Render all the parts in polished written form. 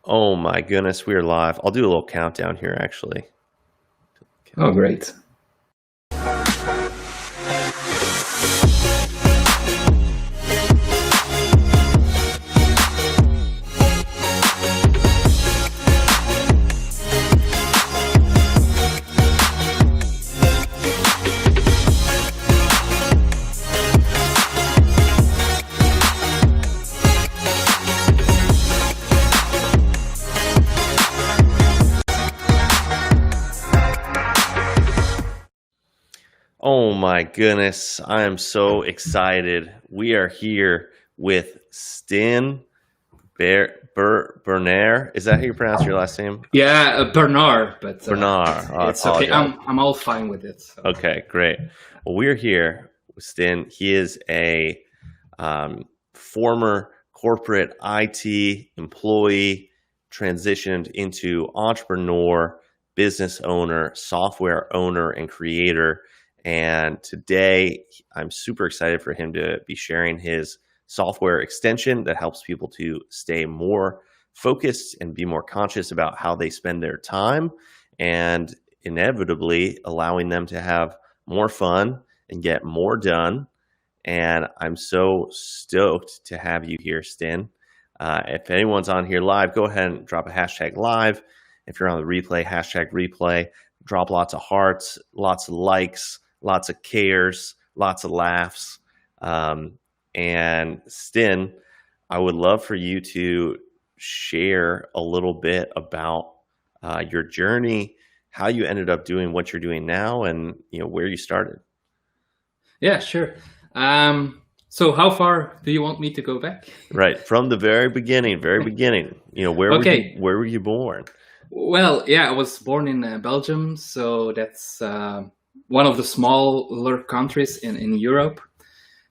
Oh my goodness, we are live. I'll do a little countdown here, actually. Oh, great. Oh my goodness, I am so excited. We are here with Stijn Bernaer. Is that how you pronounce your last name? Yeah, Bernaer, but Bernaer. I it's okay. apologize. I'm all fine with it. So. Okay, great. Well, we're here with Stijn. He is a former corporate IT employee, transitioned into entrepreneur, business owner, software owner, and creator. And today, I'm super excited for him to be sharing his software extension that helps people to stay more focused and be more conscious about how they spend their time, and inevitably allowing them to have more fun and get more done. And I'm so stoked to have you here, Stijn. If anyone's on here live, go ahead and drop a hashtag live. If you're on the replay, hashtag replay. Drop lots of hearts, lots of likes, lots of cares, lots of laughs. And Stijn, I would love for you to share a little bit about your journey, how you ended up doing what you're doing now, and where you started. Yeah, sure. So how far do you want me to go back? Right, from the very beginning. Where Okay. were you born? Well, yeah, I was born in Belgium, so that's one of the smaller countries in Europe.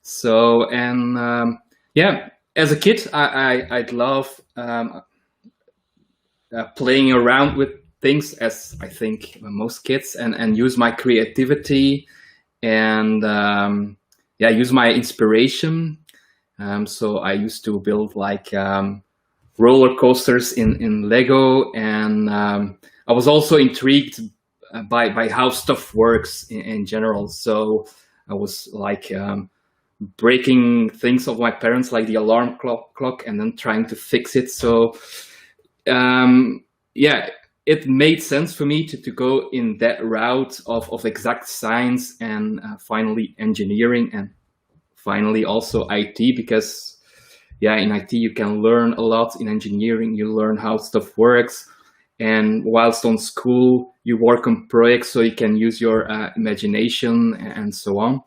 So, and yeah, as a kid, I'd love playing around with things, as I think most kids, and use my creativity and yeah, use my inspiration. So I used to build like roller coasters in Lego, and I was also intrigued by how stuff works in general. So I was like breaking things of my parents, like the alarm clock, and then trying to fix it. So yeah, it made sense for me to go in that route of exact science and finally engineering, and finally also IT, because yeah, in IT you can learn a lot. In engineering you learn how stuff works, and whilst on school you work on projects so you can use your imagination and so on.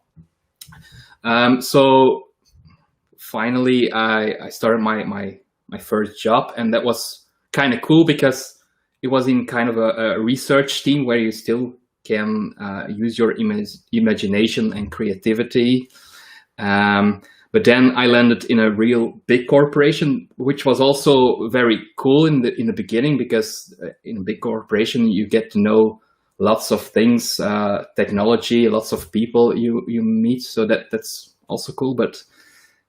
So finally I started my first job, and that was kind of cool because it was in kind of a research team where you still can use your imagination and creativity. But then I landed in a real big corporation, which was also very cool in the beginning, because in a big corporation you get to know lots of things, technology, lots of people you meet. So that's also cool. But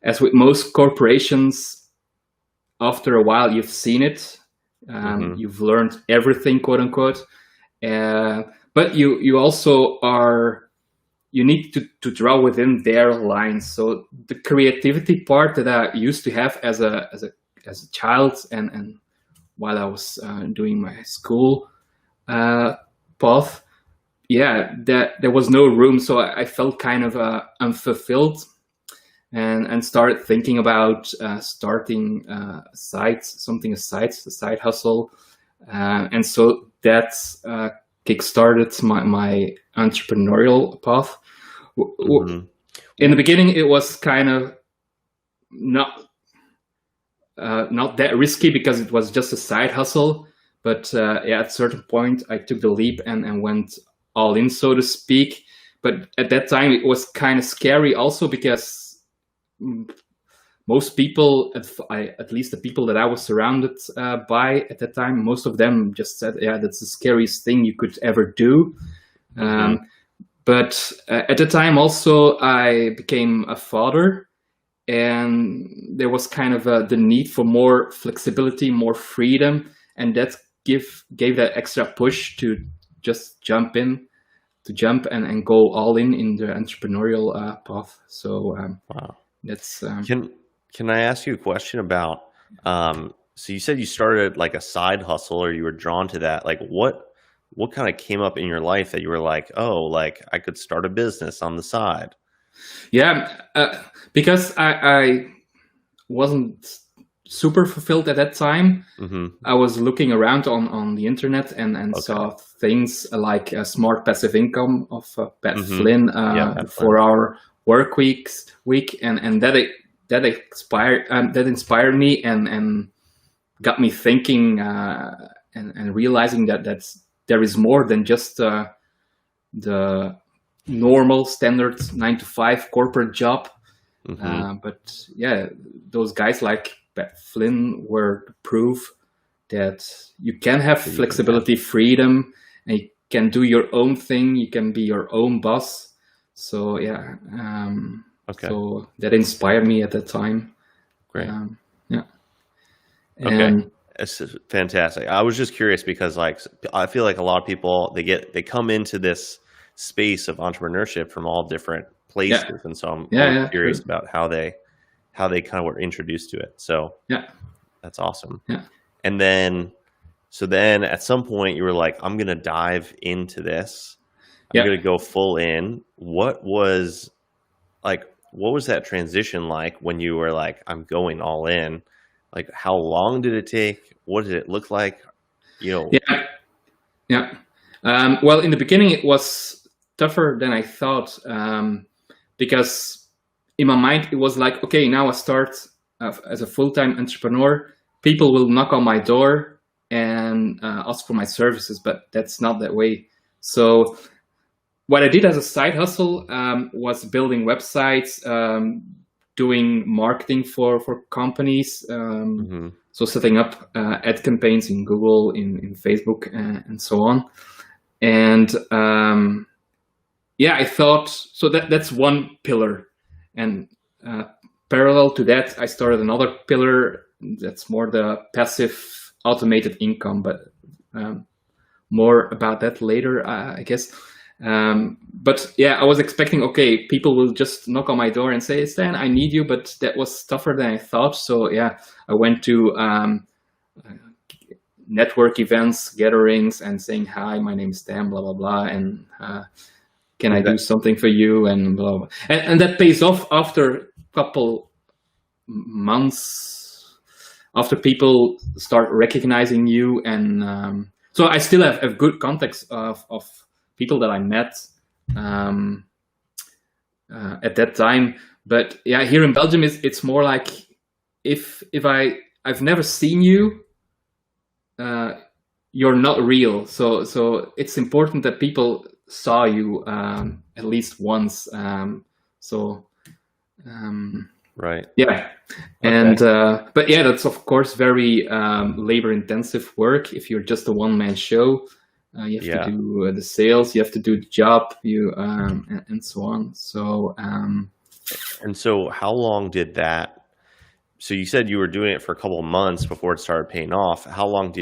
as with most corporations, after a while you've seen it, you've learned everything, quote unquote. But you also you need to draw within their lines. So the creativity part that I used to have as a child, and while I was doing my school path, yeah, that there was no room. So I felt kind of unfulfilled, and started thinking about starting a side hustle, and so that kickstarted my entrepreneurial path. In the beginning, it was kind of not that risky because it was just a side hustle. But yeah, at a certain point, I took the leap and went all in, so to speak. But at that time, it was kind of scary also, because most people, at least the people that I was surrounded by at that time, most of them just said, yeah, that's the scariest thing you could ever do. But at the time also I became a father, and there was kind of the need for more flexibility, more freedom, and that gave that extra push to just jump and go all in the entrepreneurial path. So Wow. that's Can I ask you a question about so you said you started like a side hustle, or you were drawn to that. Like what kind of came up in your life that you were like, oh, like I could start a business on the side? yeah, because I wasn't super fulfilled at that time. Mm-hmm. I was looking around on the internet and Okay. saw things like a smart passive income of Pat Mm-hmm. Flynn, Yeah, Pat Flynn. 4 hour work week, and that inspired me and got me thinking and realizing that there is more than just the normal standard 9 to 5 corporate job. Mm-hmm. But yeah, those guys like Pat Flynn were the proof that you can have You can flexibility, freedom, and you can do your own thing. You can be your own boss. So yeah, Okay. so that inspired me at that time. Great. Yeah, Okay. and It's fantastic. I was just curious because like I feel like a lot of people they come into this space of entrepreneurship from all different places, yeah, and so I'm always yeah, curious true. about how they kind of were introduced to it. So Yeah, that's awesome. yeah, And then so then at some point you were like, I'm gonna dive into this. I'm yeah. gonna go full in. What was that transition like when you were like, I'm going all in? Like how long did it take? What did it look like? You know, Yeah, yeah. Well, in the beginning, it was tougher than I thought because in my mind, it was like, okay, now I start as a full-time entrepreneur. People will knock on my door and ask for my services, but that's not that way. So what I did as a side hustle was building websites, doing marketing for companies. hmm So setting up ad campaigns in Google, in Facebook, and so on. And yeah, I thought so that's one pillar. And parallel to that, I started another pillar that's more the passive automated income, but more about that later, I guess. But yeah, I was expecting, okay, people will just knock on my door and say, Stijn, I need you, but that was tougher than I thought. So yeah, I went to network events, gatherings, and saying, hi, my name is Stijn, blah, blah, blah, and can I do something for you, and blah, blah. And that pays off after a couple months, after people start recognizing you. And so I still have a good context of people that I met at that time. But yeah, here in Belgium, it's more like if I've never seen you, you're not real. So it's important that people saw you at least once. right. Yeah, Okay. and but yeah, that's of course very labor-intensive work. If you're just a one-man show, you have Yeah. to do the sales, you have to do the job, and so on. So And so how long did that? So you said you were doing it for a couple of months before it started paying off. How long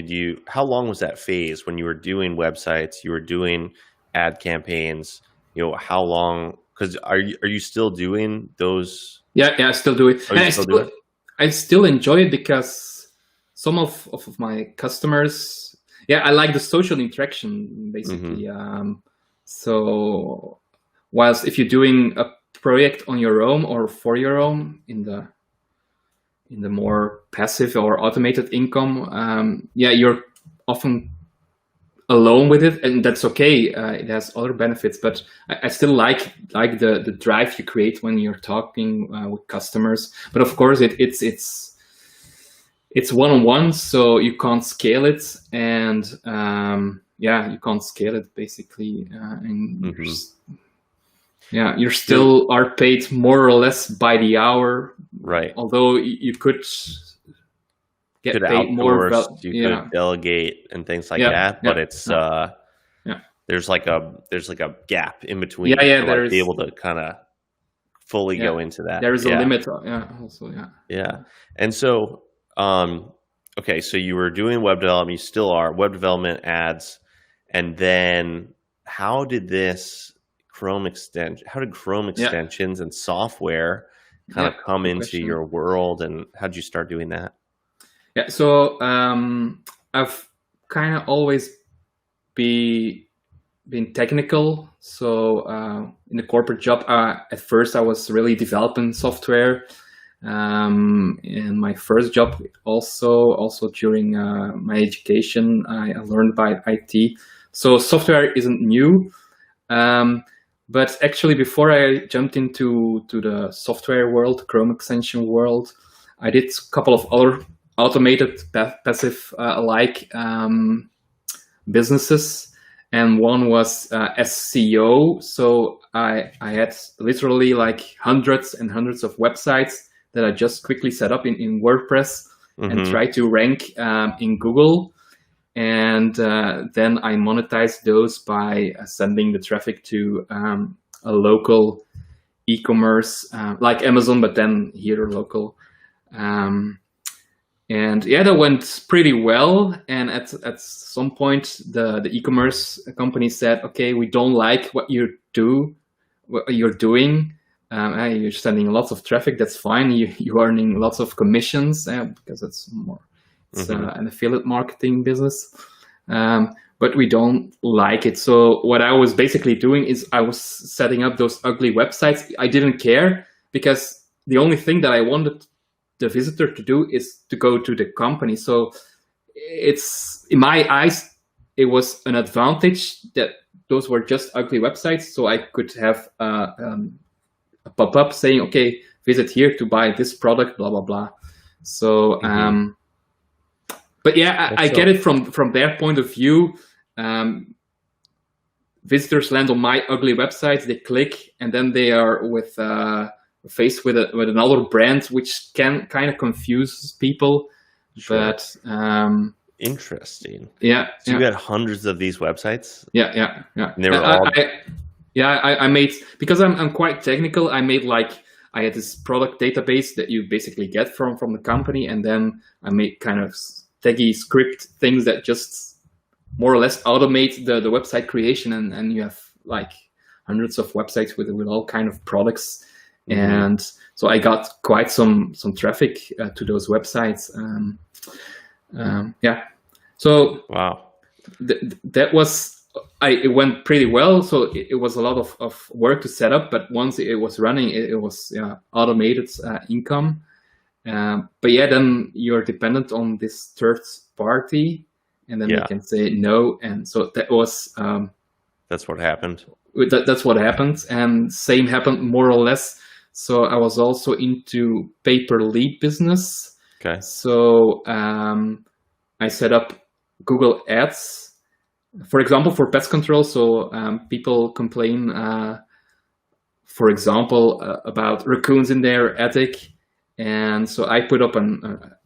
was that phase when you were doing websites, you were doing ad campaigns, how long, because are you still doing those? yeah, I still do it, Oh, and you still do it? I still enjoy it because some of my customers, yeah, I like the social interaction basically. So whilst if you're doing a project on your own or for your own in the more passive or automated income, yeah, you're often alone with it, and that's okay. It has other benefits, but I still like the drive you create when you're talking with customers. But of course, it's one-on-one, so you can't scale it, and yeah, you can't scale it basically, and yeah, you're still are paid more or less by the hour, Right. although you could get Could paid more. outsource, you Yeah, could delegate and things like yeah, that, yeah, but it's yeah, there's like a gap in between yeah. to like There's be able to kind of fully go into that. There is a Yeah. limit. Also, Yeah. And so, okay, so you were doing web development, you still are, web development, ads, and then how did Chrome extensions and software kind of come good into question. your world, and how did you start doing that? Yeah, so I've kind of always been technical. So in the corporate job, at first I was really developing software. In my first job, also during my education, I learned about IT. So software isn't new, but actually before I jumped into the software world, Chrome extension world, I did a couple of other automated passive businesses, and one was SEO. So I had literally like hundreds and hundreds of websites that I just quickly set up in WordPress and try to rank in Google. And then I monetized those by sending the traffic to a local e-commerce like Amazon, but then here local. And yeah, that went pretty well. And at some point, the e-commerce company said, "Okay, we don't like what you're doing. You're sending lots of traffic. That's fine. You're earning lots of commissions because it's an affiliate marketing business. But we don't like it." So what I was basically doing is I was setting up those ugly websites. I didn't care because the only thing that I wanted the visitor to do is to go to the company. So it's, in my eyes, it was an advantage that those were just ugly websites. So I could have a pop-up saying, "Okay, visit here to buy this product, blah, blah, blah." So, but yeah, I get it from their point of view. Visitors land on my ugly websites, they click, and then they are faced with another brand, which can kind of confuse people. Sure. But interesting. Yeah. So you had hundreds of these websites? Yeah. And they were all. I made, because I'm quite technical. I had this product database that you basically get from the company, and then I made kind of taggy script things that just more or less automate the website creation, and you have like hundreds of websites with all kind of products. And so I got quite some traffic to those websites. So wow, that was, it went pretty well. So it was a lot of work to set up, but once it was running, it was automated income. But yeah, then you're dependent on this third party, and then you can say no. And so that was that's what happened. That's what happened, and same happened more or less. So I was also into pay-per-lead business. Okay. So I set up Google Ads, for example, for pest control. So people complain, for example, about raccoons in their attic. And so I put up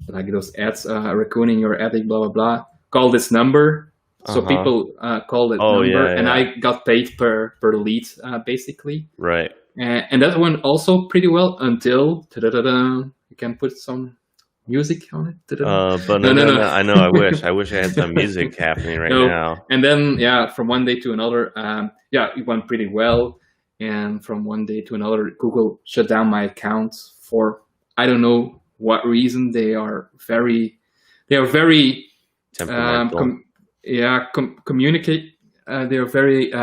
like those ads, raccoon in your attic, blah, blah, blah. Call this number. So people call that number, and I got paid per lead, basically. Right. And that went also pretty well until you can put some music on it. But no. I know. I wish I had some music happening right now. And then from one day to another, it went pretty well. And from one day to another, Google shut down my account for I don't know what reason. They are very temperamental. Communicate. They are very.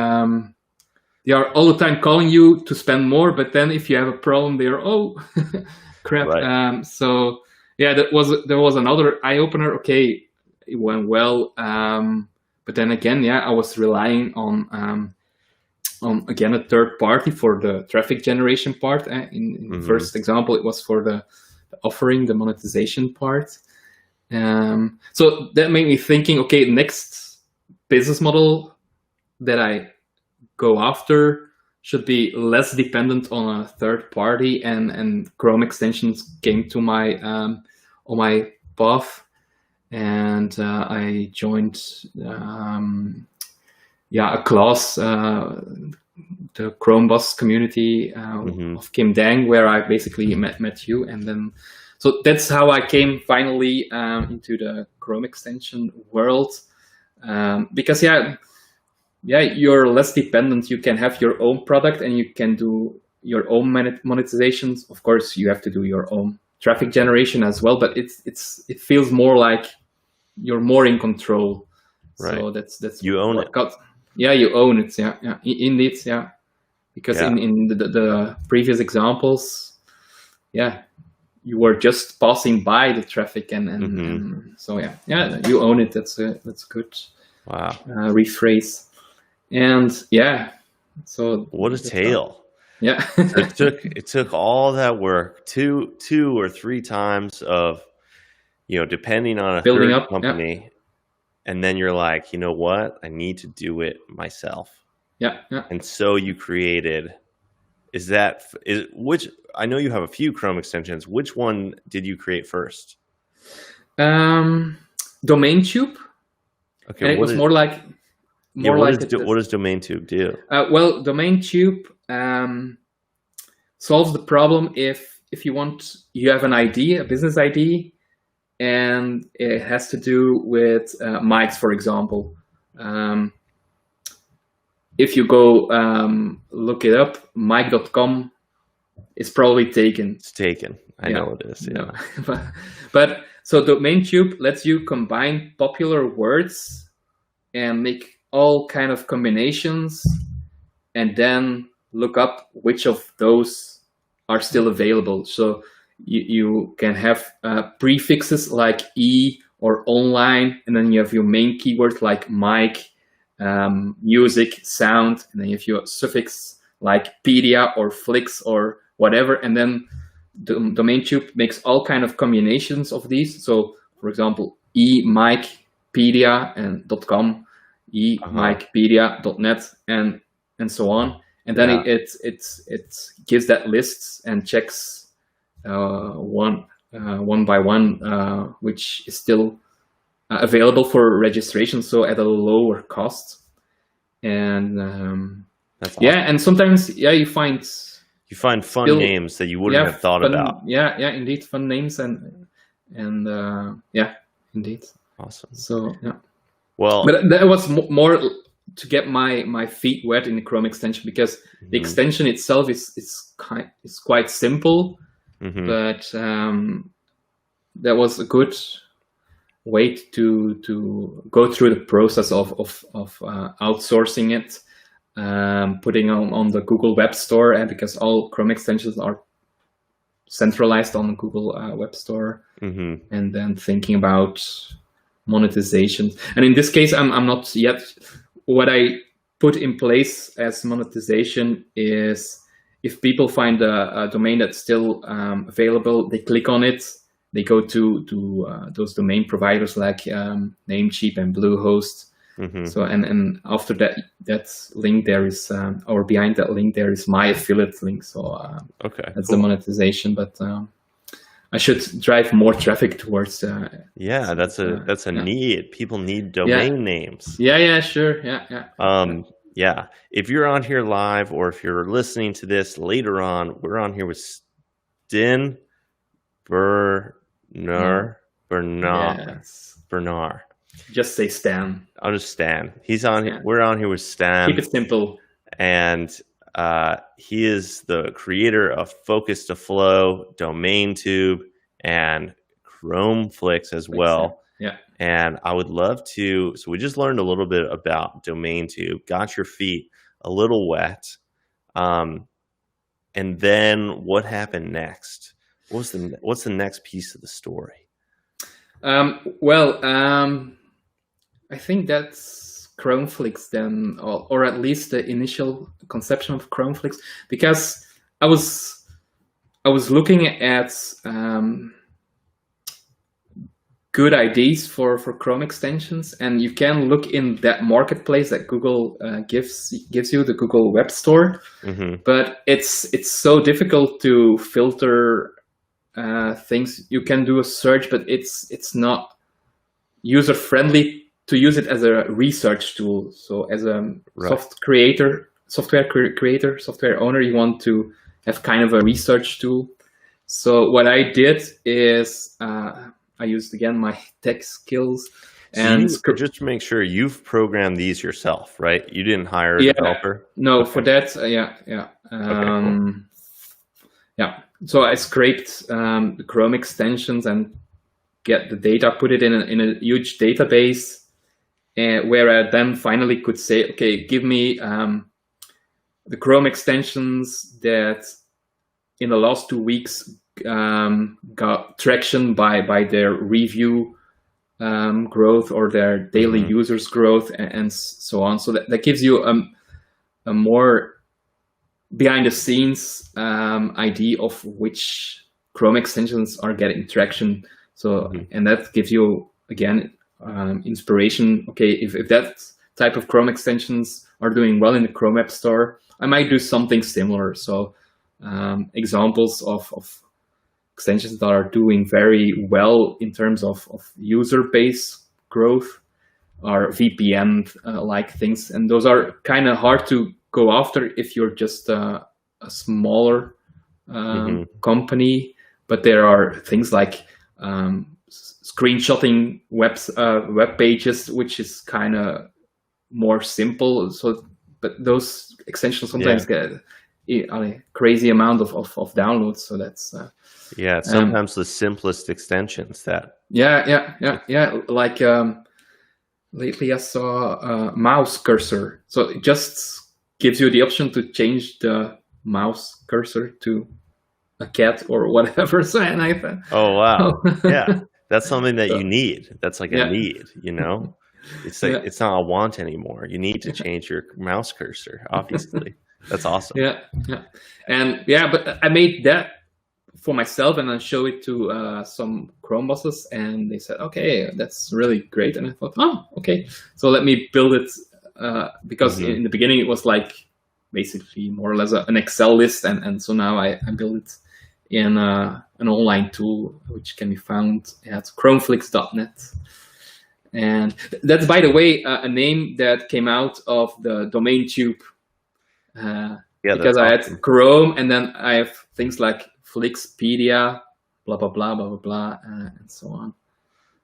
They are all the time calling you to spend more, but then if you have a problem, they are crap. Right. So yeah, there was another eye opener. Okay, it went well, but then again, I was relying on again a third party for the traffic generation part. In the first example, it was for the offering, the monetization part. So that made me thinking, okay, next business model that I go after should be less dependent on a third party, and Chrome extensions came to my on my path, and I joined a class the Chrome Boss community Mm-hmm. of Kim Dang, where I basically met you, and then so that's how I came finally into the Chrome extension world. Because you're less dependent. You can have your own product and you can do your own monetizations. Of course, you have to do your own traffic generation as well, but it feels more like you're more in control. Right. So that's You own it. Yeah, you own it. Yeah, indeed. Yeah, because in the previous examples, you were just passing by the traffic, and so you own it. That's good. Wow. Rephrase. And so what a tale. Yeah. it took all that work, two or three times of, depending on a building third up company, and then you're like, you know what, I need to do it myself. Yeah. And so you created. Which I know you have a few Chrome extensions. Which one did you create first? Domain Tube. Okay, and it was more like what does Domain Tube do? Well, Domain Tube solves the problem if you have an ID, a business ID, and it has to do with mics, for example. If you go look it up, mic.com is probably taken. It's taken. I know it is. Yeah. No. but so Domain Tube lets you combine popular words and make all kind of combinations, and then look up which of those are still available. So you can have prefixes like e or online, and then you have your main keyword like mic, music, sound, and then you have your suffix like pedia or flix or whatever, and then the Domain Tube makes all kind of combinations of these. So for example, e-mic-pedia and .com, e-mic-pedia.net, and so on. And then it gives that lists and checks one by one which is still available for registration, so at a lower cost. And that's awesome. and sometimes you find fun names that you wouldn't have thought about. Yeah, indeed, fun names and indeed. Awesome. So well, but that was more to get my feet wet in the Chrome extension, because the extension itself is quite simple, but that was a good way to go through the process of outsourcing it, putting on the Google Web Store, and because all Chrome extensions are centralized on the Google Web Store, and then thinking about monetization. And in this case, I'm not yet. What I put in place as monetization is, if people find a domain that's still available, they click on it, they go to those domain providers like Namecheap and Bluehost. So and after that link there is, or behind that link there is my affiliate link. So that's the monetization. But I should drive more traffic towards. That's a need. People need domain names. Yeah, sure. Yeah. If you're on here live, or if you're listening to this later on, we're on here with Stijn Bernaer. Just say Stijn. I'll just Stijn. He's on here. We're on here with Stijn. Keep it simple. And he is the creator of Focus to Flow, Domain Tube, and Chromeflix as well. Yeah. And I would love to. So we just learned a little bit about Domain Tube, got your feet a little wet, and then what happened next? What's the next piece of the story? I think that's Chromeflix then, or at least the initial conception of Chromeflix, because I was looking at good ideas for Chrome extensions, and you can look in that marketplace that Google gives you, the Google Web Store, but it's so difficult to filter things. You can do a search, but it's not user friendly to use it as a research tool. So as a soft creator, software creator, software owner, you want to have kind of a research tool. So what I did is I used again my tech skills. And just to make sure, you've programmed these yourself, right? You didn't hire a yeah, developer? no, Okay. for that, yeah. Okay, cool. Yeah. So I scraped the Chrome extensions and get the data, put it in a huge database, where I then finally could say, okay, give me the Chrome extensions that in the last 2 weeks got traction by their review growth or their daily users growth and so on. So that gives you a more behind the scenes idea of which Chrome extensions are getting traction. So and that gives you again inspiration. Okay, if that type of Chrome extensions are doing well in the Chrome App Store, I might do something similar. So examples of extensions that are doing very well in terms of user base growth are VPN like things, and those are kind of hard to go after if you're just a smaller company. But there are things like screenshotting web pages, which is kind of more simple. So, but those extensions sometimes get a crazy amount of downloads. So that's sometimes the simplest extensions that like lately I saw a mouse cursor, so it just gives you the option to change the mouse cursor to a cat or whatever. So, and I thought, oh wow, yeah, that's something that you need. That's like a need, you know. It's like it's not a want anymore. You need to change your mouse cursor, obviously. That's awesome. But I made that for myself and then show it to some Chrome bosses, and they said, okay, that's really great. And I thought, oh, okay, so let me build it, because in the beginning it was like basically more or less an Excel list, and so now I build it in an online tool which can be found at chromeflix.net. And that's, by the way, a name that came out of the domain tube, because I had Chrome, and then I have things like Flixpedia, blah blah blah blah blah blah, and so on.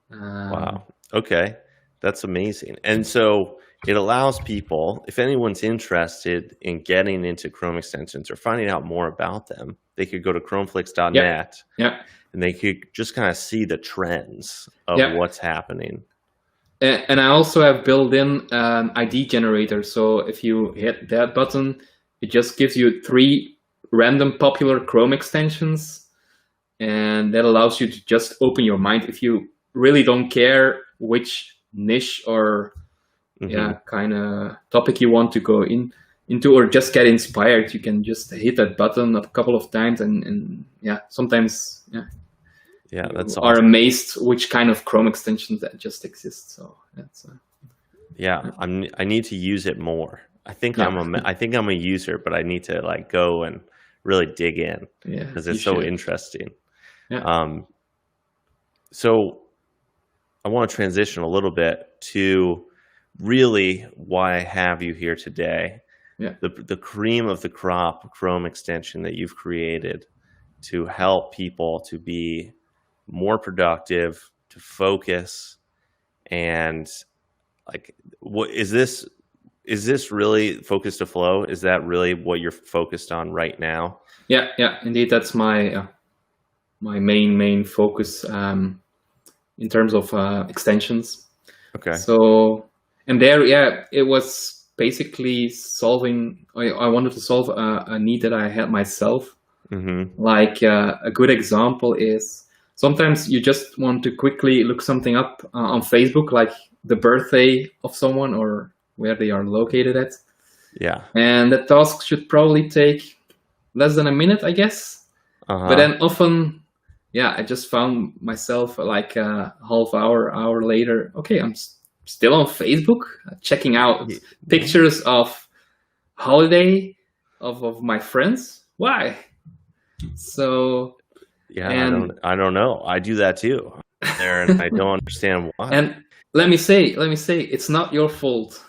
Wow. Okay, that's amazing. And so it allows people, if anyone's interested in getting into Chrome extensions or finding out more about them, they could go to chromeflix.net, and they could just kind of see the trends of what's happening. And I also have built in an ID generator. So if you hit that button, it just gives you 3 random popular Chrome extensions, and that allows you to just open your mind. If you really don't care which niche or kind of topic you want to go into or just get inspired, you can just hit that button a couple of times, and sometimes that's awesome. Are amazed which kind of Chrome extensions that just exist. So that's I need to use it more. I think I'm a user, but I need to like go and really dig in because it's so interesting. So I want to transition a little bit to really why I have you here today. The cream of the crop Chrome extension that you've created to help people to be more productive, to focus, and like, what is this? Is this really focus to flow? Is that really what you're focused on right now? Yeah, indeed. That's my my main focus in terms of extensions. Okay. So, and there, it was basically solving. I wanted to solve a need that I had myself. Like a good example is sometimes you just want to quickly look something up on Facebook, like the birthday of someone or where they are located at. And that task should probably take less than a minute, I guess. But then often, I just found myself like a half hour later. Okay, I'm still on Facebook, checking out pictures of holiday of my friends. Why? So I don't know. I do that too. There, and I don't understand why. And let me say, it's not your fault.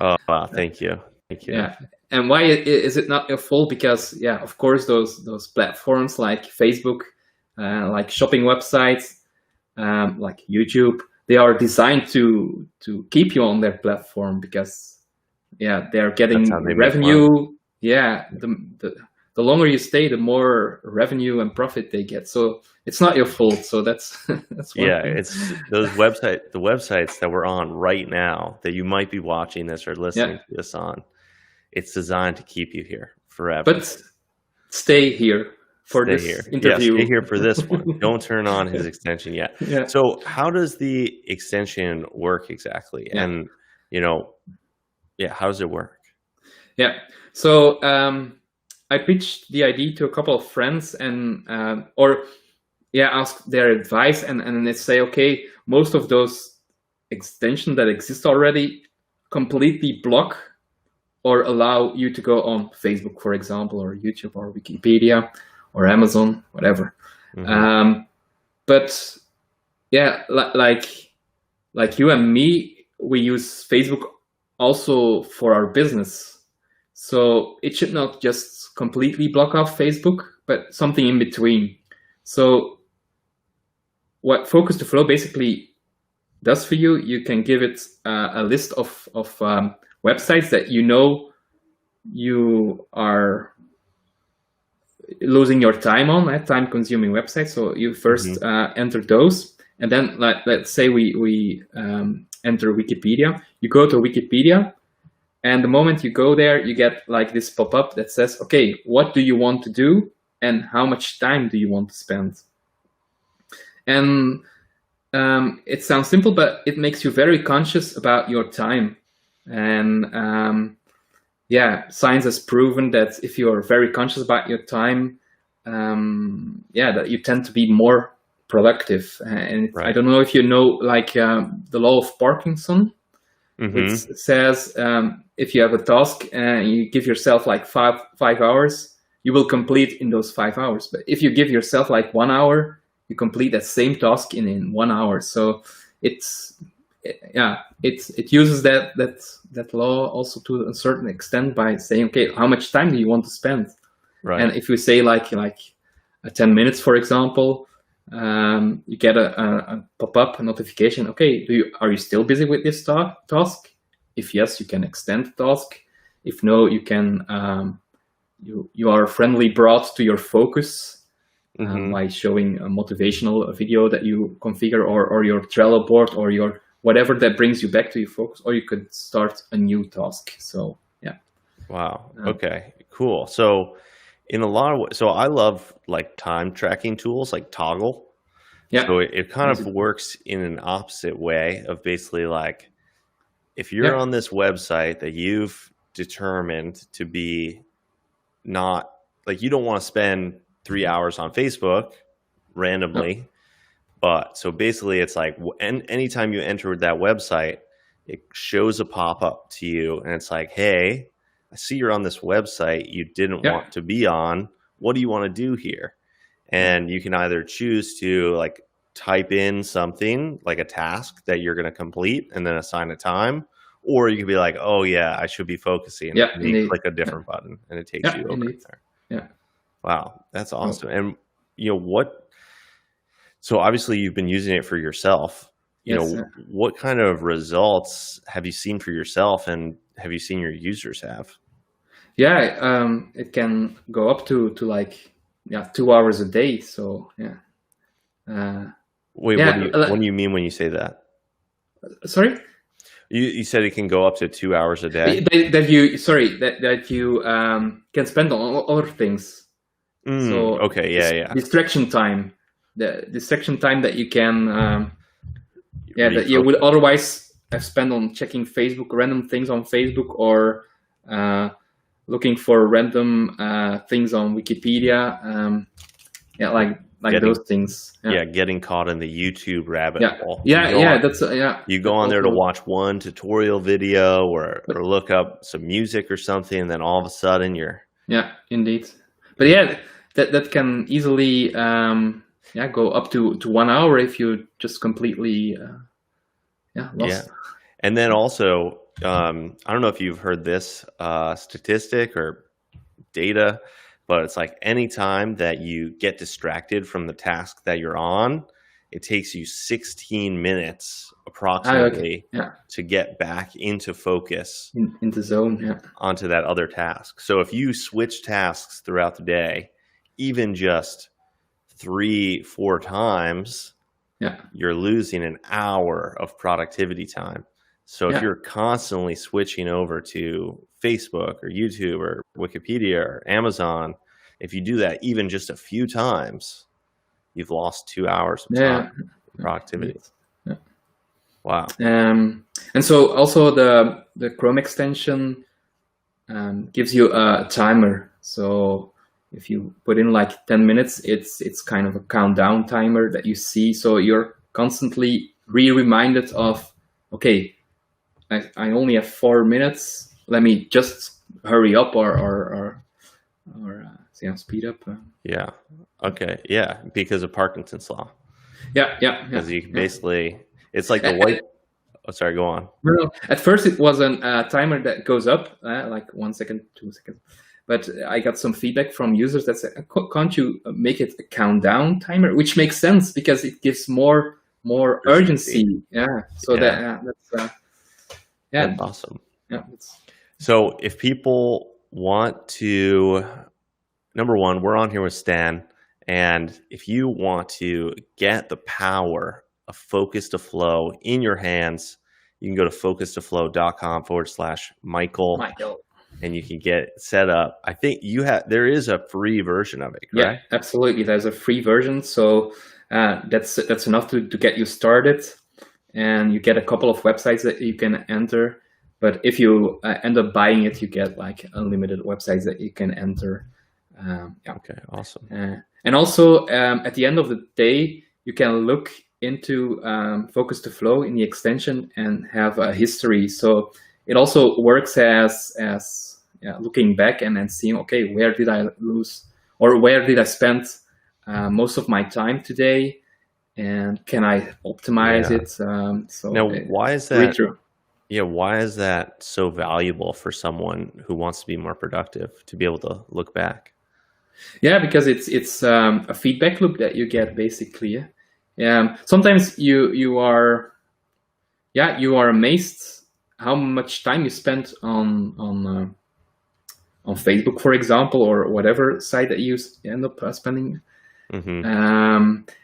Oh, wow, thank you. And why is it not your fault? Because yeah, of course, those platforms like Facebook, like shopping websites, like YouTube, they are designed to keep you on their platform because yeah, they're That's how getting they make revenue. money. Yeah, the longer you stay, the more revenue and profit they get. So it's not your fault. So that's that's one Yeah, thing. it's the websites that we're on right now that you might be watching this or listening Yeah, to this on. It's designed to keep you here forever. but stay here for Stay this here. Yeah, interview. stay here for this one. Don't turn on his extension yet. Yeah, So, how does the extension work exactly? yeah, And, you know, yeah, how does it work? yeah. So I pitched the idea to a couple of friends and or yeah, ask their advice and they say, okay, most of those extensions that exist already completely block or allow you to go on Facebook, for example, or YouTube or Wikipedia or Amazon, whatever. Hmm. But yeah, like you and me, we use Facebook also for our business. So it should not just completely block off Facebook, but something in between. So what Focus to Flow basically does for you, you can give it a list of websites that you know you are losing your time on, time-consuming websites. So you first Hmm. enter those, and then let's say we enter Wikipedia. You go to Wikipedia, and the moment you go there, you get like this pop-up that says, okay, what do you want to do, and how much time do you want to spend? And it sounds simple, but it makes you very conscious about your time. And yeah, science has proven that if you're very conscious about your time, yeah, that you tend to be more productive. And I Right. don't know if you know, like the law of Parkinson, which Hmm. says if you have a task and you give yourself like five hours, you will complete in those 5 hours. But if you give yourself like 1 hour, you complete that same task in 1 hour. So it's yeah, it uses that law also to a certain extent by saying, okay, how much time do you want to spend? And Right. if you say like 10 minutes, for example, you get a pop-up, a notification. Okay, are you still busy with this task? If yes, you can extend the task. If no, you can you are friendly brought to your focus Hmm. by showing a motivational video that you configure, or your Trello board, or your whatever that brings you back to your focus, or you could start a new task. So yeah, Wow. um, Okay. Cool. So, in a lot of ways, so I love like time tracking tools like Toggle. yeah, So it kind use of it. works in an opposite way of basically like if you're Yeah, on this website that you've determined to be not like you don't want to spend 3 hours on Facebook no, randomly, but so basically it's like anytime you enter that website, it shows a pop up to you and it's like, hey, I see you're on this website you didn't yeah, want to be on. What do you want to do here? yeah, And you can either choose to like type in something like a task that you're going to complete and then assign a time, or you can be like, oh yeah, I should be focusing, yeah, and then you indeed, click a yeah, different button and it takes yeah, you over indeed, there. yeah. Wow, that's So awesome. And what, so obviously you've been using it for yourself. yes, What kind of results have you seen for yourself and have you seen your users have? yeah, it can go up to like 2 hours a day. So yeah, uh, Wait, yeah. what do you mean when you say that? Sorry. You said it can go up to 2 hours a day? That you sorry that you can spend on other things. Mm, So okay, yeah, yeah. distraction time, the distraction time that you can that you would Refocus. otherwise have spent on checking Facebook, random things on Facebook, or looking for random things on Wikipedia. Yeah, like Getting those things. Yeah, yeah, getting caught in the YouTube rabbit yeah, hole. yeah, yeah. That's yeah. You go That's on there to also. watch one tutorial video But or look up some music or something, and then all of a sudden yeah, indeed. But yeah, that can easily go up to 1 hour if you just completely yeah. lost. And then also I don't know if you've heard this statistic or data, but it's like anytime that you get distracted from the task that you're on, it takes you 16 minutes Okay. approximately Yeah. to get back into focus In the zone. Yeah. onto that other task. So if you switch tasks throughout the day, even just 3-4 times, Yeah. you're losing an hour of productivity time. So if Yeah. you're constantly switching over to Facebook or YouTube or Wikipedia or Amazon, if you do that even just a few times, you've lost 2 hours of Yeah. time in productivity. Yeah. Wow. And so also the Chrome extension gives you a timer. So if you put in like 10 minutes, it's kind of a countdown timer that you see. So you're constantly reminded of, okay, I only have 4 minutes. Let me just hurry up or speed up. Yeah. Okay. Yeah. Because of Parkinson's law. Yeah. Because you can basically, it's like the white. Oh, sorry. Go on. No, at first it was a timer that goes up like 1 second, 2 seconds. But I got some feedback from users that said, "Can't you make it a countdown timer?" Which makes sense because it gives more urgency. Yeah. So that's That's awesome. Yeah. So if people want to, number one, we're on here with Stijn, and if you want to get the power of Focus to Flow in your hands, you can go to focus2flow.com/Michael, and you can get set up. I think there is a free version of it, correct? Yeah, absolutely. There's a free version, so that's enough to get you started, and you get a couple of websites that you can enter. But if you end up buying it, you get like unlimited websites that you can enter. Okay, awesome. And also at the end of the day, you can look into Focus to Flow in the extension and have a history. So it also works as looking back and then seeing, okay, where did I lose or where did I spend most of my time today, and can I optimize it? So now, why is that? Yeah, why is that so valuable for someone who wants to be more productive to be able to look back? Yeah, because it's a feedback loop that you get basically. Sometimes you are amazed how much time you spent on Facebook, for example, or whatever site that you end up spending. Mm-hmm.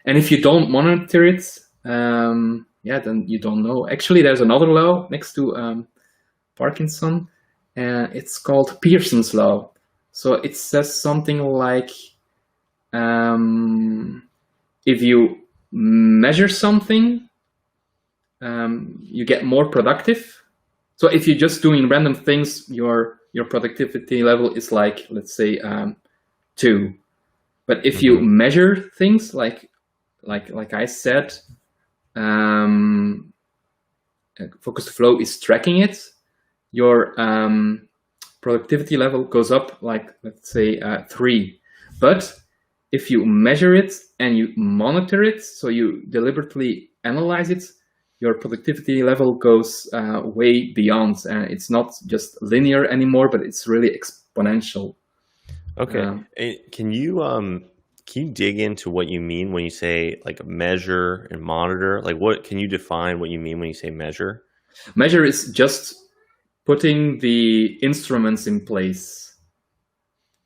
And if you don't monitor it, then you don't know. Actually, there's another law next to Parkinson, and it's called Pearson's law. So it says something like, if you measure something, you get more productive. So if you're just doing random things, your productivity level is like, let's say, 2. But if you measure things like I said, Focus to Flow is tracking it, your productivity level goes up like, let's say, 3. But if you measure it and you monitor it, so you deliberately analyze it, your productivity level goes way beyond, and it's not just linear anymore, but it's really exponential. Okay. Can you dig into what you mean when you say like measure and monitor? Like, what can you define what you mean when you say measure? Measure is just putting the instruments in place,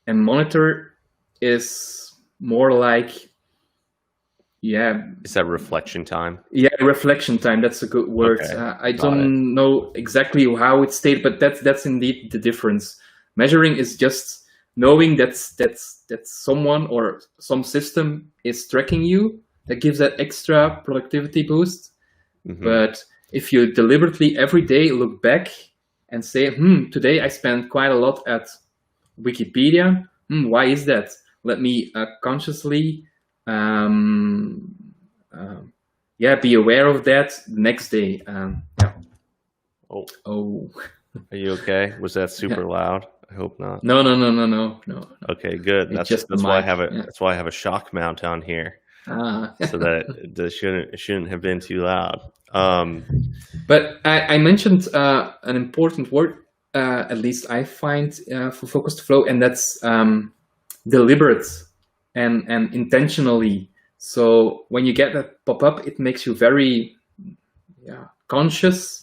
and monitor is more like, is that reflection time? Yeah, reflection time. That's a good word. Okay. I don't know exactly how it's stated, but that's indeed the difference. Measuring is just knowing that someone or some system is tracking you. That gives that extra productivity boost. Mm-hmm. But if you deliberately every day look back and say, today I spent quite a lot at Wikipedia. Why is that? Let me consciously be aware of that the next day. Oh. Are you okay? Was that super loud? I hope not. No. Okay, good. That's why I have a shock mount on here. so that it shouldn't have been too loud. But I mentioned an important word, at least I find, for focused flow, and that's deliberate and intentionally. So when you get that pop up, it makes you very conscious.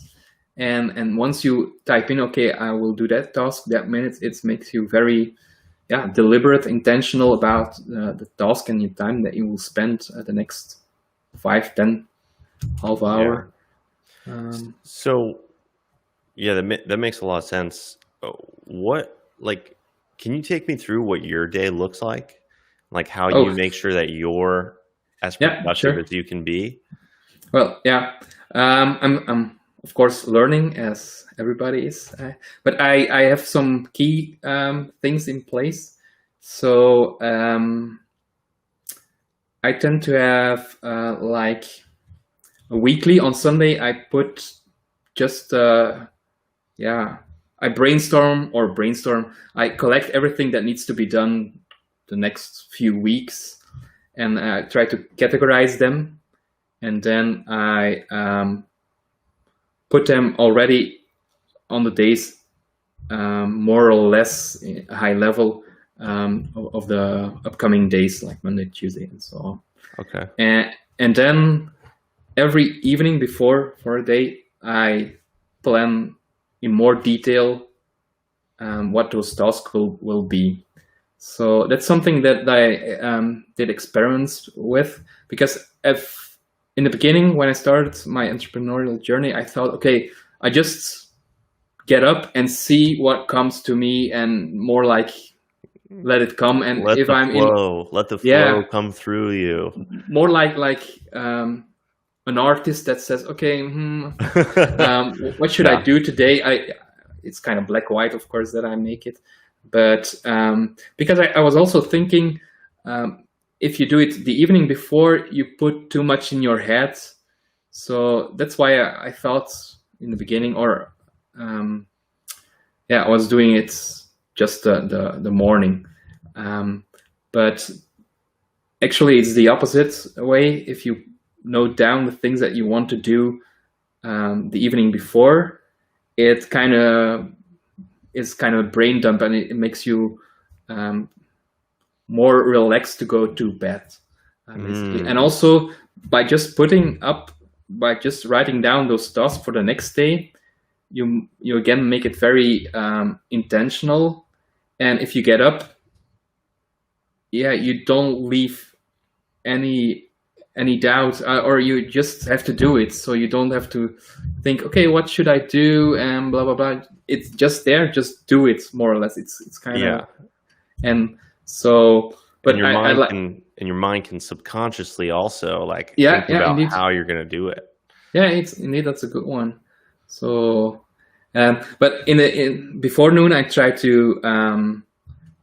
And once you type in, okay, I will do that task that minute, it makes you very deliberate, intentional about the task and your time that you will spend the next 5, 10, half hour. So, that makes a lot of sense. Can you take me through what your day looks like? Like how you make sure that you're as productive as you can be? Well, I'm of course learning as everybody is, but I have some key things in place. So I tend to have like a weekly on Sunday. I put just I brainstorm. I collect everything that needs to be done the next few weeks, and I try to categorize them, and then I put them already on the days more or less high level of the upcoming days, like Monday, Tuesday, and so on. Okay. And then every evening before for a day, I plan in more detail what those tasks will be. So that's something that I did experiments with, because in the beginning, when I started my entrepreneurial journey, I thought, okay, I just get up and see what comes to me, and more like let it come. And let the flow come through you. More like an artist that says, okay, what should I do today? It's kind of black white, of course, that I make it, but because I was also thinking, if you do it the evening before, you put too much in your head. So that's why I thought in the beginning, or I was doing it just the morning. But actually, it's the opposite way. If you note down the things that you want to do the evening before, it kind of is kind of a brain dump, and it makes you more relaxed to go to bed, basically. And also by just writing down those tasks for the next day, you again make it very intentional. And if you get up, you don't leave any doubt, or you just have to do it. So you don't have to think, okay, what should I do, and blah blah blah. It's just there, just do it, more or less. It's kind of and so, but your mind can subconsciously also think about indeed. how you're going to do it. Yeah, indeed, that's a good one. So, but before noon, I try to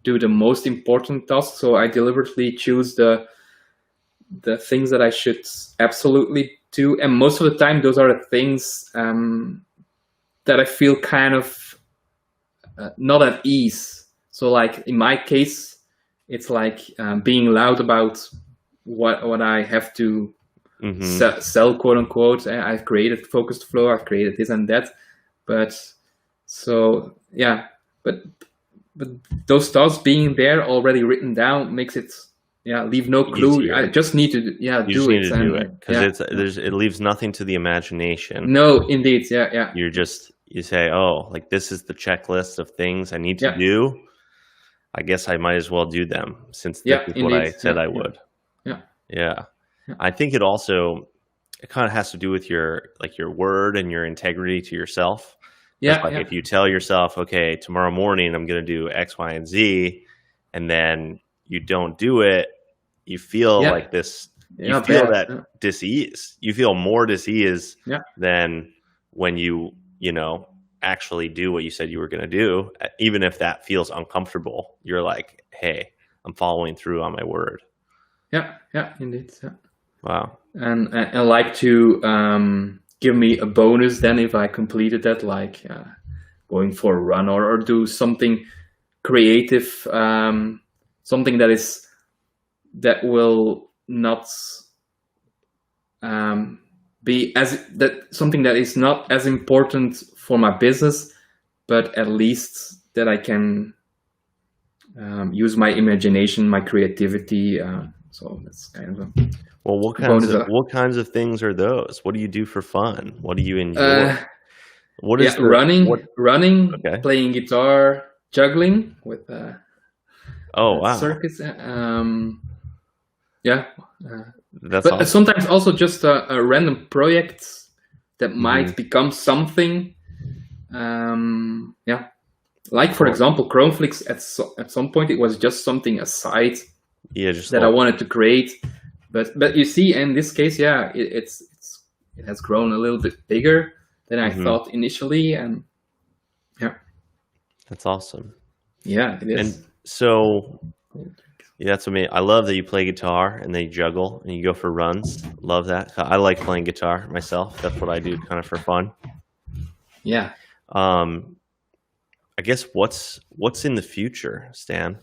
do the most important tasks. So I deliberately choose the things that I should absolutely do, and most of the time, those are the things that I feel kind of not at ease. So, like in my case, it's like being loud about what I have to sell, quote unquote. I've created focused flow, I've created this and that, but those thoughts being there already written down makes it leave no clue. Easier. I just need to do it because it leaves nothing to the imagination. No, indeed, You say, oh, like this is the checklist of things I need to do. I guess I might as well do them, since this is what I said I would. Yeah. I think it kind of has to do with your word and your integrity to yourself. If you tell yourself, okay, tomorrow morning I'm going to do X, Y, and Z, and then you don't do it, you feel like this. You feel dis-ease. You feel more dis-ease than when you actually do what you said you were going to do. Even if that feels uncomfortable, you're like, hey, I'm following through on my word. Indeed. Wow. And I like to give me a bonus then if I completed that, like going for a run or do something creative, something that will not be as that something that is not as important for my business, but at least that I can use my imagination, my creativity. So that's kind of a Well, what kinds of things are those? What do you do for fun? What do you enjoy? What is running, Okay. playing guitar, juggling with Oh, wow. circus. That's But awesome. sometimes also just a random project that might become something. Like for example, Chromeflix. At some point, it was just something aside Just that I wanted to create. But you see, in this case, it has grown a little bit bigger than I thought initially, and that's awesome. Yeah, it is. And so, that's amazing. I love that you play guitar and then you juggle and you go for runs. Love that. I like playing guitar myself. That's what I do kind of for fun. Yeah. I guess what's in the future, Stan?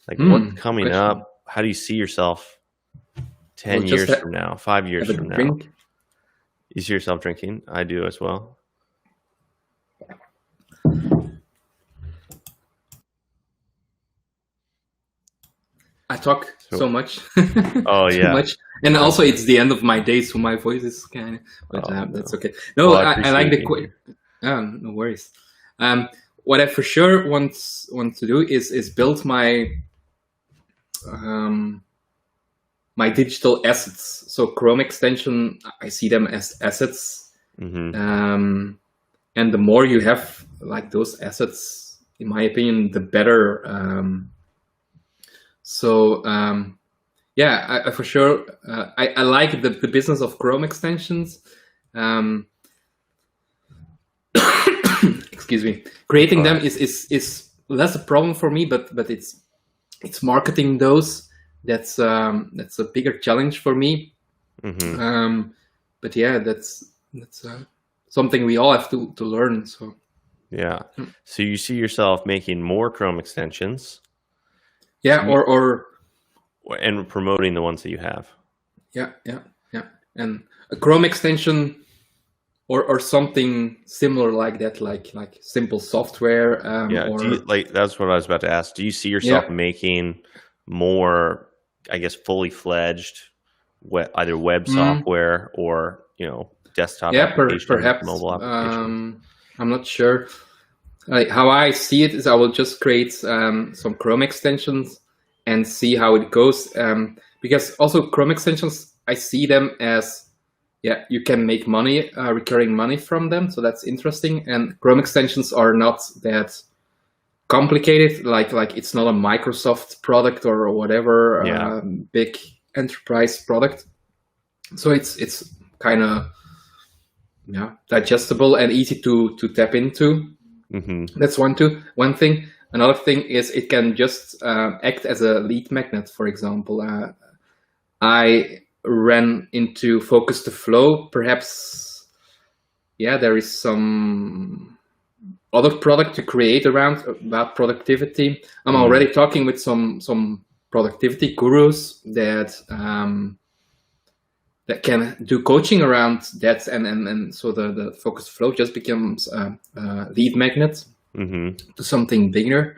Like what's coming up? How do you see yourself 10 years from now, 5 years from now? You see yourself drinking? I do as well. I talk so much. Oh, yeah. Too much. And also, it's the end of my day, so my voice is kind of. But that's okay. No, Well, I like the. No worries. What I for sure want to do is build my my digital assets. So Chrome extension, I see them as assets. And the more you have like those assets, in my opinion, the better. I for sure I like the business of Chrome extensions. Excuse me. Creating them is less a problem for me, but it's marketing those that's a bigger challenge for me. But yeah, that's something we all have to learn. So so you see yourself making more Chrome extensions. Yeah, and promoting the ones that you have. Yeah, and a Chrome extension or something similar like that, like simple software. That's what I was about to ask. Do you see yourself making more, I guess, fully fledged, either web software or desktop applications, perhaps mobile applications? I'm not sure. How I see it is I will just create some Chrome extensions and see how it goes. Because also Chrome extensions, I see them as, you can make money, recurring money from them. So that's interesting. And Chrome extensions are not that complicated. Like it's not a Microsoft product or whatever, big enterprise product. So it's kind of digestible and easy to tap into. That's one thing. Another thing is it can just act as a lead magnet. For example, I ran into Focus to Flow. Perhaps, there is some other product to create around about productivity. I'm already talking with some productivity gurus that can do coaching around that, and so the Focus Flow just becomes a lead magnet to something bigger.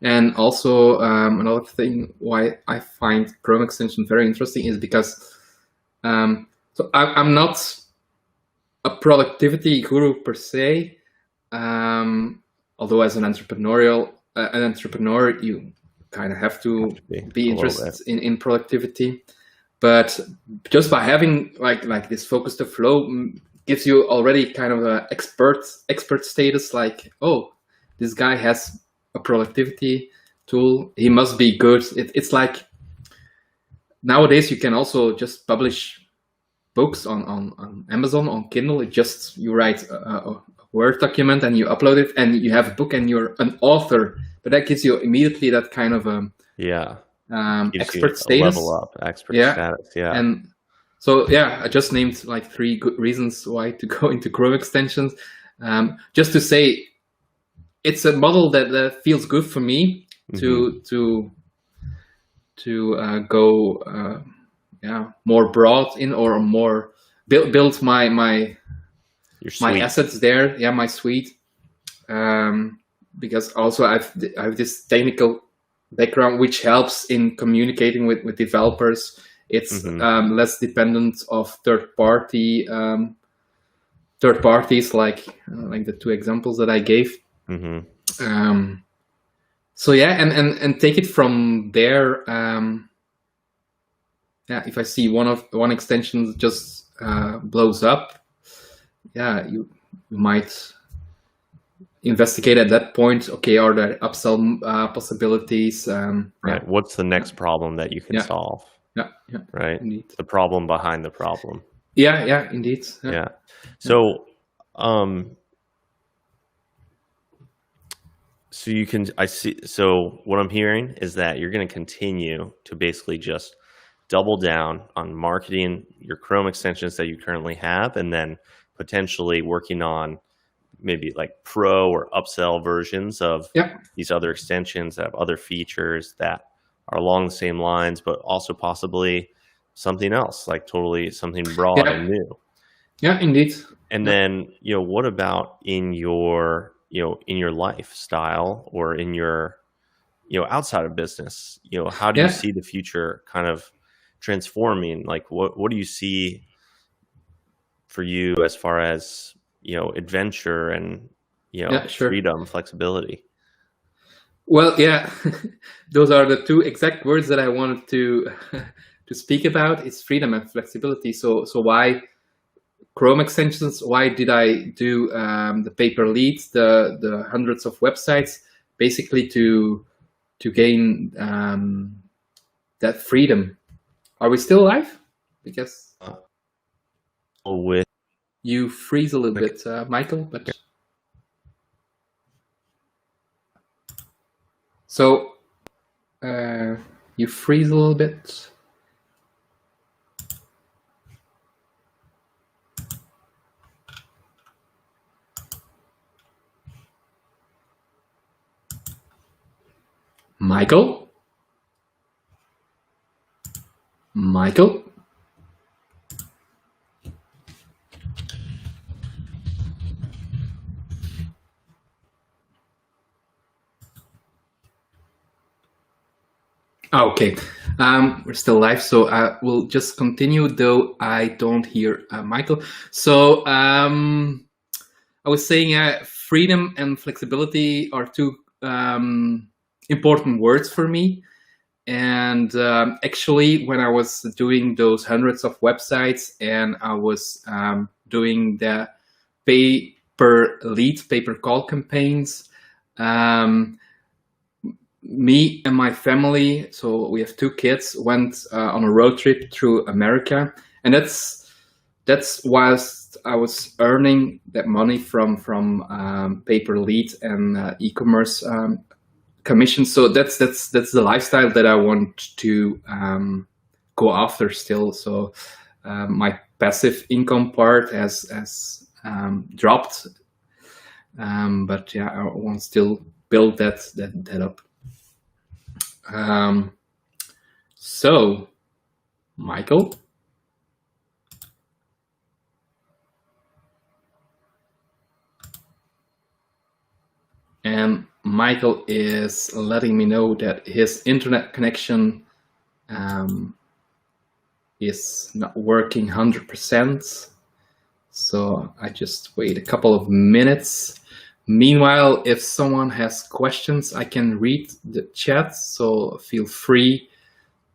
And also another thing why I find Chrome extension very interesting is because so I'm not a productivity guru per se, although as an entrepreneur you kind of have to be interested in productivity. But just by having like this Focus to Flow gives you already kind of a expert status. Like, oh, this guy has a productivity tool. He must be good. It's like nowadays you can also just publish books on Amazon, on Kindle. You write a Word document and you upload it, and you have a book, and you're an author. But that gives you immediately that kind of expert status. Level up, expert status. And so I just named like 3 good reasons why to go into Chrome extensions. Just to say, it's a model that feels good for me to go more broad in, or more build my Your suite. assets there. Yeah, my suite. Because also I have this technical background, which helps in communicating with developers. It's less dependent of third parties, like the two examples that I gave. So yeah, and take it from there. If I see one extension just blows up, you might investigate at that point. Okay, are there upsell possibilities? Right. What's the next problem that you can solve? Yeah. Right. Indeed. The problem behind the problem. Yeah. Indeed. Yeah. So, so you can. I see. So what I'm hearing is that you're going to continue to basically just double down on marketing your Chrome extensions that you currently have, and then potentially working on maybe like pro or upsell versions of these other extensions that have other features that are along the same lines, but also possibly something else, like totally something broad and new. Yeah, indeed. And then, what about in your, in your lifestyle or in your, outside of business, how do you see the future kind of transforming? Like what do you see for you as far as, adventure and, freedom, flexibility? Well, those are the two exact words that I wanted to speak about. It's freedom and flexibility. So why Chrome extensions? Why did I do the paper leads, the hundreds of websites? Basically to gain that freedom. Are we still live? Because with you freeze a little bit, Michael, but so you freeze a little bit. Michael? Okay, we're still live, so we'll just continue, though I don't hear Michael. So I was saying freedom and flexibility are two important words for me. And actually, when I was doing those hundreds of websites and I was doing the pay-per-call campaigns, me and my family, so we have two kids, went on a road trip through America, and that's whilst I was earning that money from pay-per-lead and e-commerce commission. So that's the lifestyle that I want to go after still. So my passive income part has dropped, but I want to still build that up. So Michael. And Michael is letting me know that his internet connection is not working 100%. So I just wait a couple of minutes. Meanwhile, if someone has questions, I can read the chat. So feel free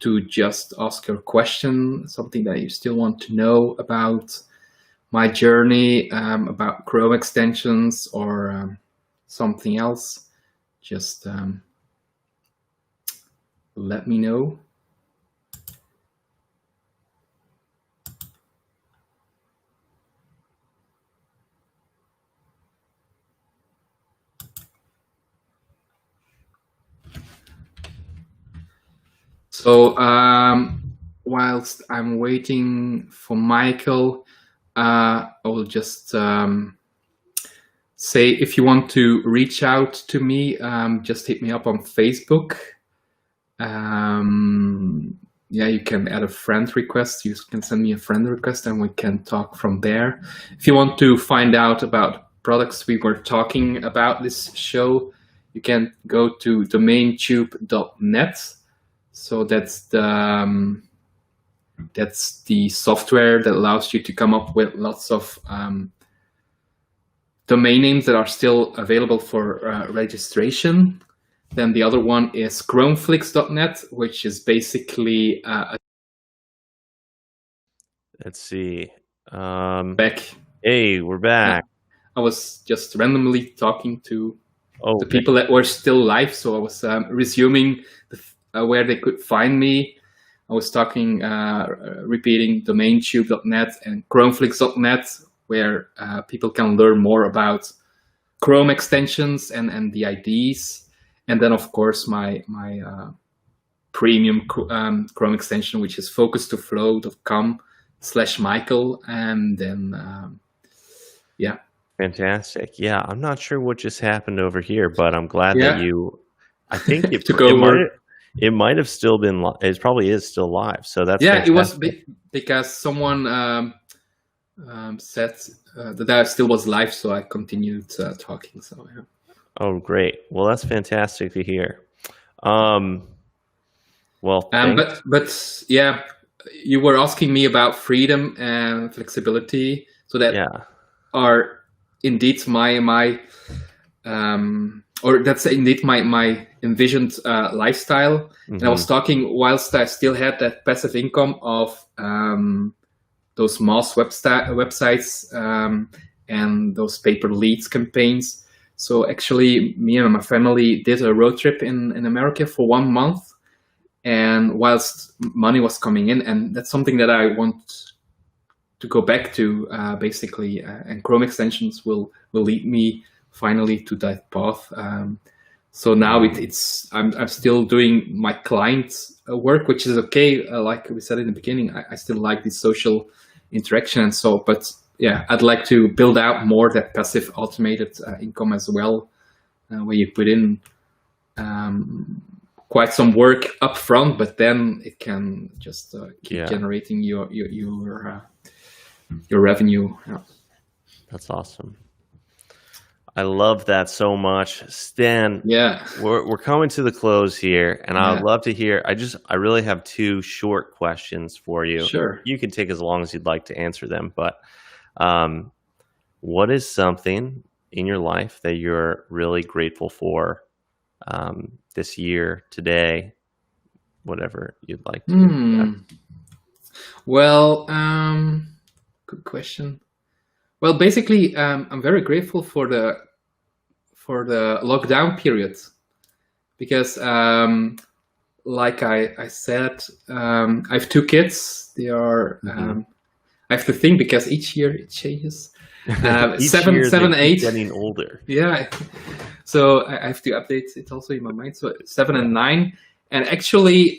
to just ask your question, something that you still want to know about my journey, about Chrome extensions, or something else. Just let me know. So whilst I'm waiting for Michael, I will just say, if you want to reach out to me, just hit me up on Facebook. yeah, you can add a friend request. You can send me a friend request and we can talk from there. If you want to find out about products we were talking about this show, you can go to domaintube.net. So that's the software that allows you to come up with lots of domain names that are still available for registration. Then the other one is chromeflix.net, which is basically Let's see. back. Hey, we're back. I was just randomly talking to Oh, the people that were still live, so I was resuming where they could find me. I was talking, repeating domaintube.net and chromeflix.net, where people can learn more about Chrome extensions and the IDs. And then, of course, my premium Chrome extension, which is focus2flow.com/Michael. And then, yeah. fantastic. Yeah, I'm not sure what just happened over here, but I'm glad that I think it took over. It might have still been, it probably is still live. So that's fantastic. It was because someone said that I still was live, so I continued talking. So, yeah. Oh, great. Well, that's fantastic to hear. Well, but yeah, you were asking me about freedom and flexibility, so that are indeed my or that's indeed my envisioned lifestyle. And I was talking whilst I still had that passive income of those mass websites and those paper leads campaigns. So actually, me and my family did a road trip in America for 1 month, and whilst money was coming in, and that's something that I want to go back to, basically, and Chrome extensions will lead me finally to that path. So now I'm still doing my client work, which is okay. Like we said in the beginning, I still like this social interaction and so, but yeah, I'd like to build out more that passive automated income as well, where you put in quite some work up front, but then it can just keep generating your revenue. Yeah. That's awesome. I love that so much, Stijn. Yeah, we're coming to the close here, and I'd love to hear. I really have 2 short questions for you. Sure. You can take as long as you'd like to answer them, but what is something in your life that you're really grateful for this year, today, whatever you'd like to? Well, good question. Well, basically, I'm very grateful for the lockdown period, because, like I said, I have 2 kids. They are. I have to think, because each year it changes. Each 7, year 7, 8. Getting older. Yeah. So I have to update it also in my mind. So 7 and 9, and actually,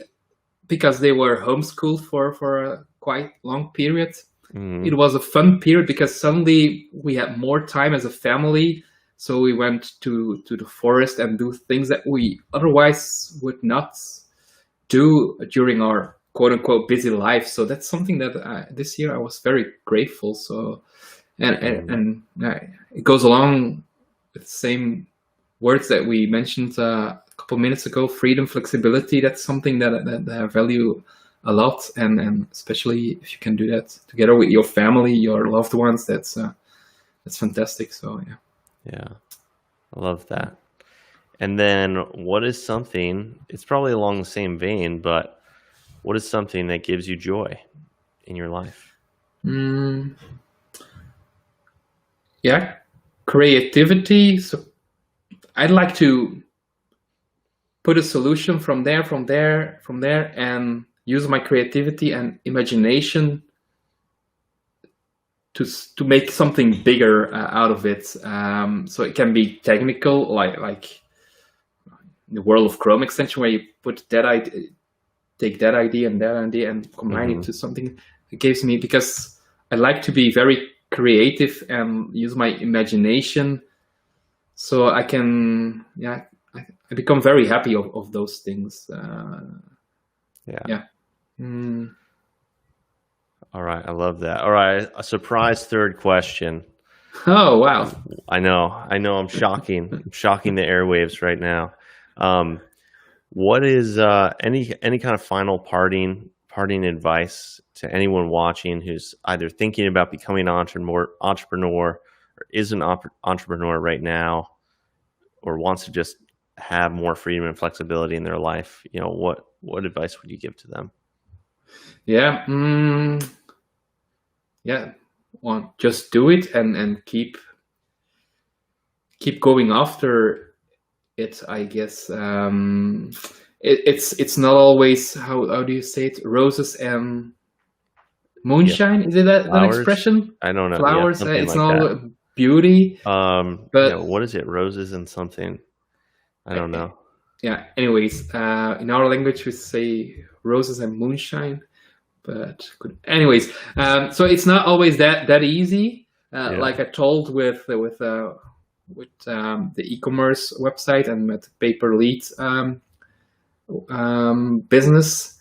because they were homeschooled for a quite long period. It was a fun period, because suddenly we had more time as a family. So we went to the forest and do things that we otherwise would not do during our quote unquote busy life. So that's something that this year I was very grateful. So, and it goes along with the same words that we mentioned a couple minutes ago: freedom, flexibility. That's something that I value a lot, and especially if you can do that together with your family, your loved ones, that's fantastic. So yeah, I love that. And then what is something, it's probably along the same vein, but what is something that gives you joy in your life? Yeah, creativity. So I'd like to put a solution from there, and use my creativity and imagination to make something bigger out of it. So it can be technical, like in the world of Chrome extension, where you put that idea, take that idea and combine it to something that gives me, because I like to be very creative and use my imagination, so I can, I become very happy of those things. Yeah. Mm. All right, I love that. All right, a surprise third question. Oh wow. I know, I'm shocking the airwaves right now. What is any kind of final parting advice to anyone watching who's either thinking about becoming an entrepreneur or is an entrepreneur right now, or wants to just have more freedom and flexibility in their life? You know, what advice would you give to them? Yeah. Yeah. Well, just do it and keep going after it. I guess it's not always how do you say it? Roses and Yeah, moonshine. Is it that flowers. expression? I don't know. Yeah, Flowers. something It's like not that. all beauty, Yeah. but What is it? Roses and something. I don't know. yeah. Anyways, in our language we say roses and moonshine. But good. Anyways, so it's not always that easy. Yeah. Like I told with the e-commerce website and with paper lead business.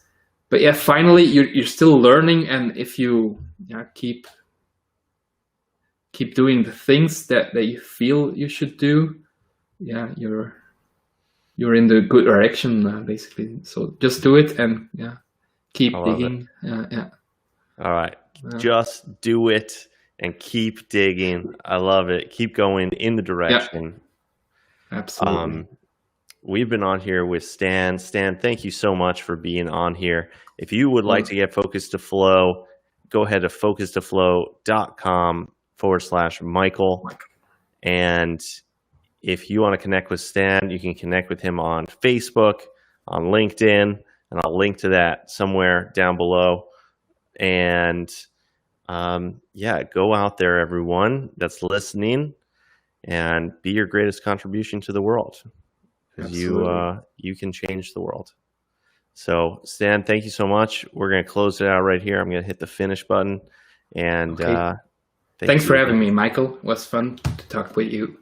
But yeah, finally you're still learning, and if you keep doing the things that you feel you should do, yeah, you're in the good direction basically. So just do it and I keep love it. digging. Yeah. All right. Uh, Just do it and keep digging. I love it. Keep going in the yeah, direction. absolutely. We've been on here with Stan. Stan, thank you so much for being on here. If you would like Well, to get Focus to Flow, go ahead to focustoflow.com/Michael. And if you want to connect with Stan, you can connect with him on Facebook, on LinkedIn, and I'll link to that somewhere down below. And go out there, everyone that's listening, and be your greatest contribution to the world, because absolutely. you can change the world. So, Stan, thank you so much. We're going to close it out right here. I'm going to hit the finish button, and Okay. thank Thanks you for having again. me, Michael. It was fun to talk with you.